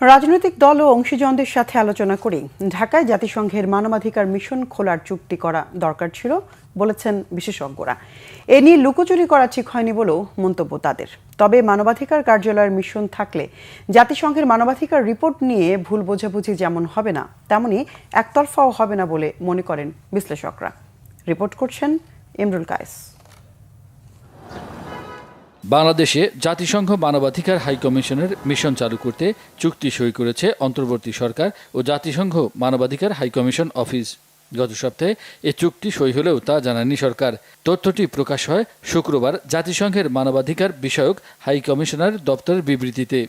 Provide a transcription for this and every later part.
রাজনৈতিক দল ও অংশীজনদের সাথে আলোচনা করে ঢাকায় জাতিসংঘের মানবাধিকার মিশন খোলার চুক্তি করা দরকার ছিল বলেছেন বিশেষজ্ঞরা। এ নিয়ে লুকোচুরি করা ঠিক হয়নি বলেও মন্তব্য তাদের। তবে মানবাধিকার কার্যালয়ের মিশন থাকলে জাতিসংঘের মানবাধিকার রিপোর্ট নিয়ে ভুল বোঝাবুঝি যেমন হবে না, তেমনি একতরফাও হবে না বলে মনে করেন বিশ্লেষকরা। রিপোর্ট করছেন ইমরুল কায়েস। বাংলাদেশে জাতিসংঘ মানবাধিকার হাই কমিশনের মিশন চালু করতে চুক্তি সই করেছে অন্তর্বর্তী সরকার ও জাতিসংঘ মানবাধিকার হাই কমিশন অফিস। গত সপ্তাহে এ চুক্তি সই হলেও তা জানায়নি সরকার। তথ্যটি প্রকাশ হয় শুক্রবার জাতিসংঘের মানবাধিকার বিষয়ক হাই কমিশনার দপ্তরের বিবৃতিতে।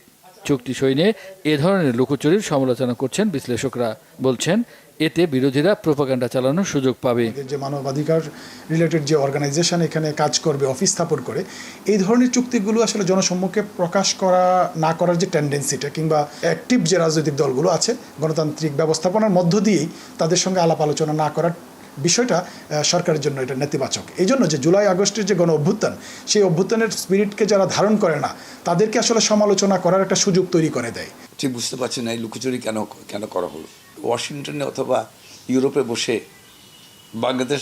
চুক্তি সই নিয়ে এ ধরনের লুকোচুরির সমালোচনা করছেন বিশ্লেষকরা। বলছেন, এতে বিরোধীরা প্রোপাগান্ডা চালানোর সুযোগ পাবে। যে মানবাধিকার রিলেটেড যে অর্গানাইজেশন এখানে কাজ করবে, অফিস স্থাপন করে, এই ধরনের চুক্তিগুলো আসলে জনসম্মুখে প্রকাশ করা না করার যে টেন্ডেন্সিটা, কিংবা অ্যাক্টিভ যে রাজনৈতিক দলগুলো আছে গণতান্ত্রিক ব্যবস্থাপনার মধ্য দিয়েই তাদের সঙ্গে আলাপ আলোচনা না করার বিষয়টা সরকারের জন্য এটা নেতিবাচক। এই জন্য যে জুলাই আগস্টের যে গণ অভ্যুত্থান, সেই অভ্যুত্থানের স্পিরিটকে যারা ধারণ করে না, তাদেরকে আসলে সমালোচনা করার একটা সুযোগ তৈরি করে দেয়। ঠিক বুঝতে পারছি না এই লুকোচুরি কেন করা হলো। ওয়াশিংটনে অথবা ইউরোপে বসে বাংলাদেশ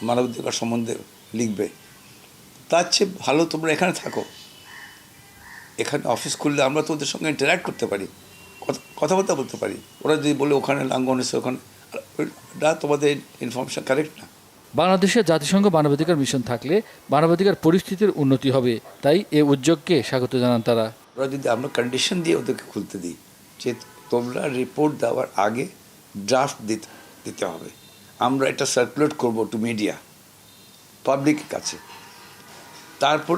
মানবাধিকার সম্বন্ধে লিখবে, তার চেয়ে ভালো তোমরা এখানে থাকো। এখানে অফিস খুললে আমরা তো ওদের সঙ্গে ইন্টারাক্ট করতে পারি, কথাবার্তা বলতে পারি। ওরা যদি বলে ওখানে লাঙ্গন এসে ওখানে, তোমাদের ইনফরমেশন কারেক্ট না। বাংলাদেশে জাতিসংঘ মানবাধিকার মিশন থাকলে মানবাধিকার পরিস্থিতির উন্নতি হবে, তাই এ উদ্যোগকে স্বাগত জানান তারা। ওরা যদি আমরা কন্ডিশন দিয়ে ওদেরকে খুলতে দিই যে তোমরা রিপোর্ট দেওয়ার আগে ড্রাফট দিতে হবে, আমরা এটা সার্কুলেট করবো টু মিডিয়া, পাবলিকের কাছে, তারপর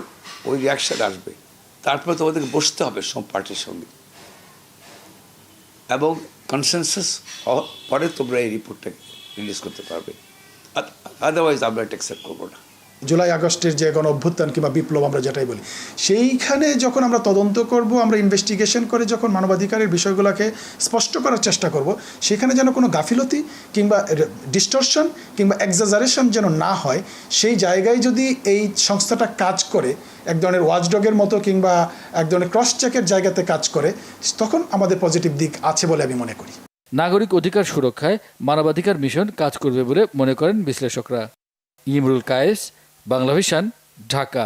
ওই রিয়াকশান আসবে, তারপর তোমাদেরকে বসতে হবে সব পার্টির সঙ্গে এবং কনসেনসাস পরে তোমরা এই রিপোর্টটাকে রিলিজ করতে পারবে। আদারওয়াইজ আমরা এটা অ্যাকসেপ্ট করবো না। জুলাই আগস্টের যে গণ অভ্যুত্থান কিংবা বিপ্লব আমরা যেটাই বলি, সেইখানে যখন আমরা তদন্ত করব, আমরা ইনভেস্টিগেশন করে যখন মানবাধিকারের বিষয়গুলোকে স্পষ্ট করার চেষ্টা করব, সেখানে যেন কোনো গাফিলতি কিংবা ডিস্টরশন কিংবা এক্সাজারেশন যেন না হয়, সেই জায়গায় যদি এই সংস্থাটা কাজ করে এক ধরনের ওয়াচডগের মতো কিংবা এক ধরনের ক্রস চেকের জায়গাতে কাজ করে, তখন আমাদের পজিটিভ দিক আছে বলে আমি মনে করি। নাগরিক অধিকার সুরক্ষায় মানবাধিকার মিশন কাজ করবে বলে মনে করেন বিশ্লেষকরা। ইমরুল কায়েস, বাংলা ভিশন, ঢাকা।